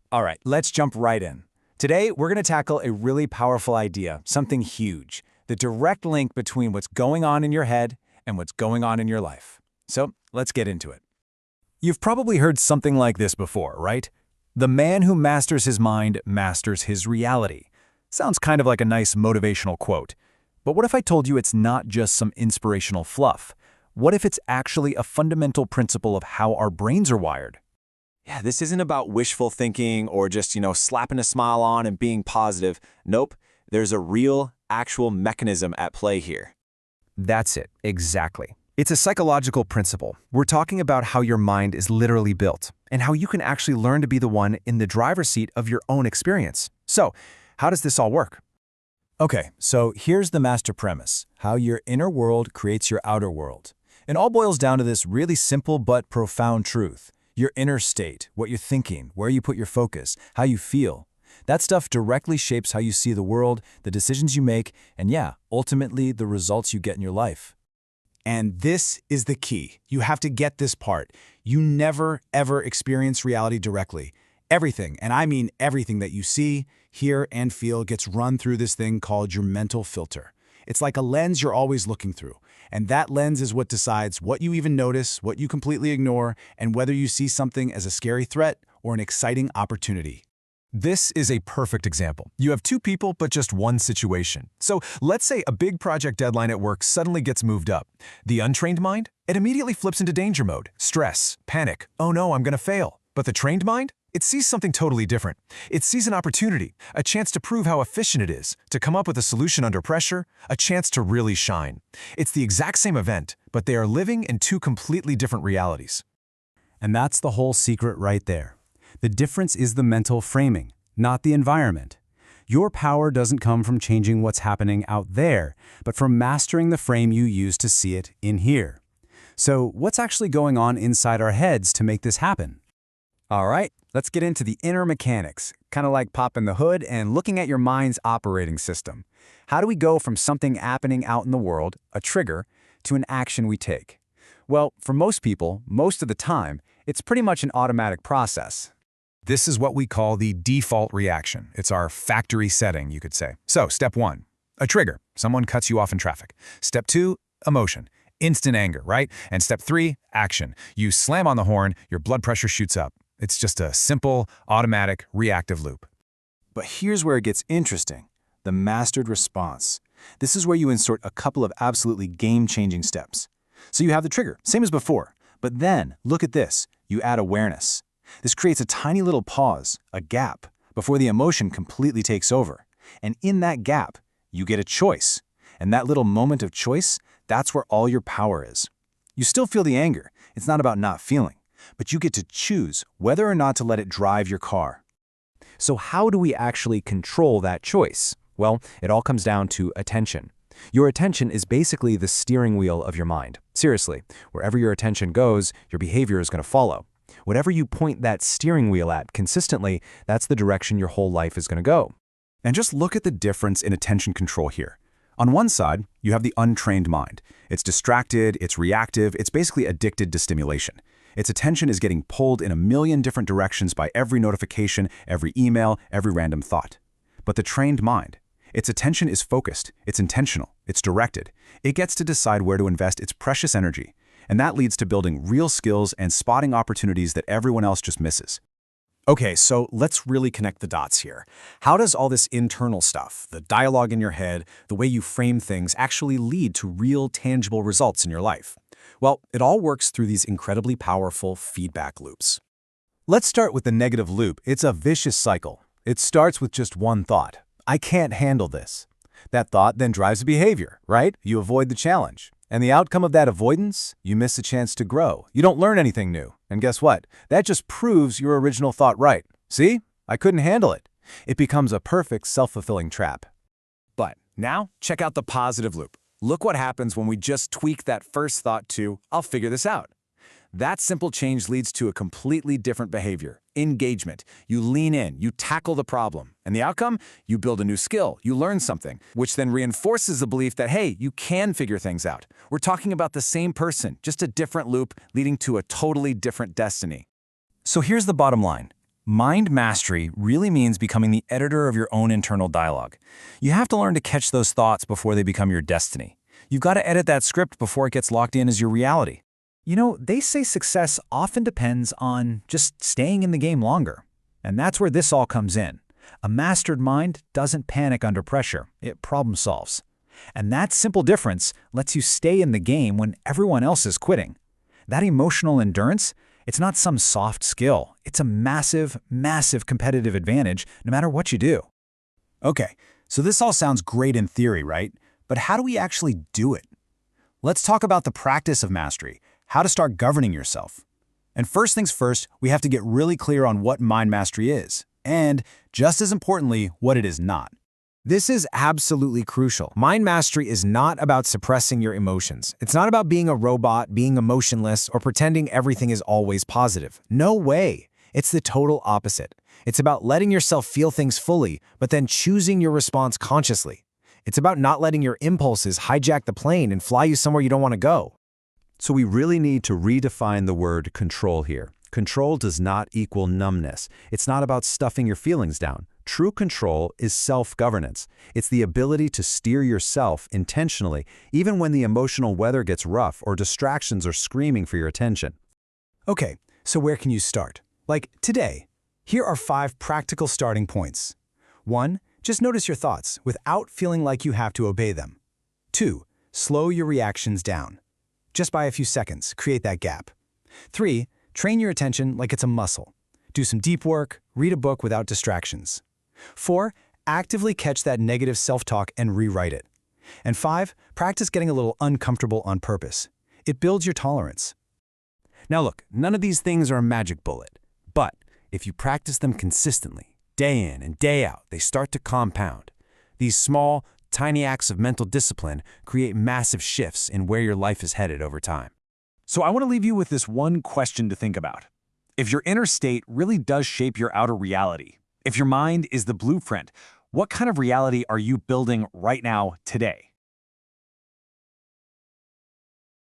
All right, let's jump right in. Today, we're going to tackle a really powerful idea, something huge, the direct link between what's going on in your head and what's going on in your life. So let's get into it. You've probably heard something like this before, right? The man who masters his mind masters his reality. Sounds kind of like a nice motivational quote. But what if I told you it's not just some inspirational fluff? What if it's actually a fundamental principle of how our brains are wired? Yeah, this isn't about wishful thinking or just, slapping a smile on and being positive. Nope, there's a real, actual mechanism at play here. That's it, exactly. It's a psychological principle. We're talking about how your mind is literally built and how you can actually learn to be the one in the driver's seat of your own experience. So, how does this all work? Okay, so here's the master premise, how your inner world creates your outer world. It all boils down to this really simple but profound truth. Your inner state, what you're thinking, where you put your focus, how you feel. That stuff directly shapes how you see the world, the decisions you make, and ultimately the results you get in your life. And this is the key. You have to get this part. You never, ever experience reality directly. Everything, and I mean everything that you see, hear, and feel gets run through this thing called your mental filter. It's like a lens you're always looking through. And that lens is what decides what you even notice, what you completely ignore, and whether you see something as a scary threat or an exciting opportunity. This is a perfect example. You have two people, but just one situation. So let's say a big project deadline at work suddenly gets moved up. The untrained mind? It immediately flips into danger mode, stress, panic. Oh no, I'm gonna fail. But the trained mind? It sees something totally different. It sees an opportunity, a chance to prove how efficient it is, to come up with a solution under pressure, a chance to really shine. It's the exact same event, but they are living in two completely different realities. And that's the whole secret right there. The difference is the mental framing, not the environment. Your power doesn't come from changing what's happening out there, but from mastering the frame you use to see it in here. So what's actually going on inside our heads to make this happen? All right, let's get into the inner mechanics, kind of like popping the hood and looking at your mind's operating system. How do we go from something happening out in the world, a trigger, to an action we take? Well, for most people, most of the time, it's pretty much an automatic process. This is what we call the default reaction. It's our factory setting, you could say. So, step 1, a trigger. Someone cuts you off in traffic. Step 2, emotion. Instant anger, right? And step 3, action. You slam on the horn, your blood pressure shoots up. It's just a simple, automatic, reactive loop. But here's where it gets interesting, the mastered response. This is where you insert a couple of absolutely game-changing steps. So you have the trigger, same as before, but then, look at this, you add awareness. This creates a tiny little pause, a gap, before the emotion completely takes over. And in that gap, you get a choice. And that little moment of choice, that's where all your power is. You still feel the anger, it's not about not feeling. But you get to choose whether or not to let it drive your car. So how do we actually control that choice? Well, it all comes down to attention. Your attention is basically the steering wheel of your mind. Seriously, wherever your attention goes, your behavior is going to follow. Whatever you point that steering wheel at consistently, that's the direction your whole life is going to go. And just look at the difference in attention control here. On one side, you have the untrained mind. It's distracted, it's reactive, it's basically addicted to stimulation. Its attention is getting pulled in a million different directions by every notification, every email, every random thought. But the trained mind, its attention is focused, it's intentional, it's directed. It gets to decide where to invest its precious energy, and that leads to building real skills and spotting opportunities that everyone else just misses. Okay, so let's really connect the dots here. How does all this internal stuff, the dialogue in your head, the way you frame things, actually lead to real, tangible results in your life? Well, it all works through these incredibly powerful feedback loops. Let's start with the negative loop. It's a vicious cycle. It starts with just one thought. I can't handle this. That thought then drives behavior, right? You avoid the challenge. And the outcome of that avoidance? You miss a chance to grow. You don't learn anything new. And guess what? That just proves your original thought right. See? I couldn't handle it. It becomes a perfect self-fulfilling trap. But now, check out the positive loop. Look what happens when we just tweak that first thought to, I'll figure this out. That simple change leads to a completely different behavior, engagement. You lean in, you tackle the problem. And the outcome? You build a new skill, you learn something, which then reinforces the belief that, hey, you can figure things out. We're talking about the same person, just a different loop leading to a totally different destiny. So here's the bottom line. Mind mastery really means becoming the editor of your own internal dialogue. You have to learn to catch those thoughts before they become your destiny. You've got to edit that script before it gets locked in as your reality. You know, they say success often depends on just staying in the game longer. And that's where this all comes in. A mastered mind doesn't panic under pressure. It problem solves. And that simple difference lets you stay in the game when everyone else is quitting. That emotional endurance, it's not some soft skill. It's a massive, massive competitive advantage no matter what you do. Okay, so this all sounds great in theory, right? But how do we actually do it? Let's talk about the practice of mastery, how to start governing yourself. And first things first, we have to get really clear on what mind mastery is, and, just as importantly, what it is not. This is absolutely crucial. Mind mastery is not about suppressing your emotions. It's not about being a robot, being emotionless, or pretending everything is always positive. No way. It's the total opposite. It's about letting yourself feel things fully, but then choosing your response consciously. It's about not letting your impulses hijack the plane and fly you somewhere you don't want to go. So we really need to redefine the word control here. Control does not equal numbness. It's not about stuffing your feelings down. True control is self-governance. It's the ability to steer yourself intentionally, even when the emotional weather gets rough or distractions are screaming for your attention. Okay, so where can you start? Like today, here are 5 practical starting points. 1. Just notice your thoughts without feeling like you have to obey them. 2. Slow your reactions down. Just by a few seconds, create that gap. 3. Train your attention like it's a muscle. Do some deep work, read a book without distractions. 4. Actively catch that negative self-talk and rewrite it. And 5. Practice getting a little uncomfortable on purpose. It builds your tolerance. Now look, none of these things are a magic bullet. But if you practice them consistently, day in and day out, they start to compound. These small, tiny acts of mental discipline create massive shifts in where your life is headed over time. So I want to leave you with this one question to think about. If your inner state really does shape your outer reality, if your mind is the blueprint, what kind of reality are you building right now, today?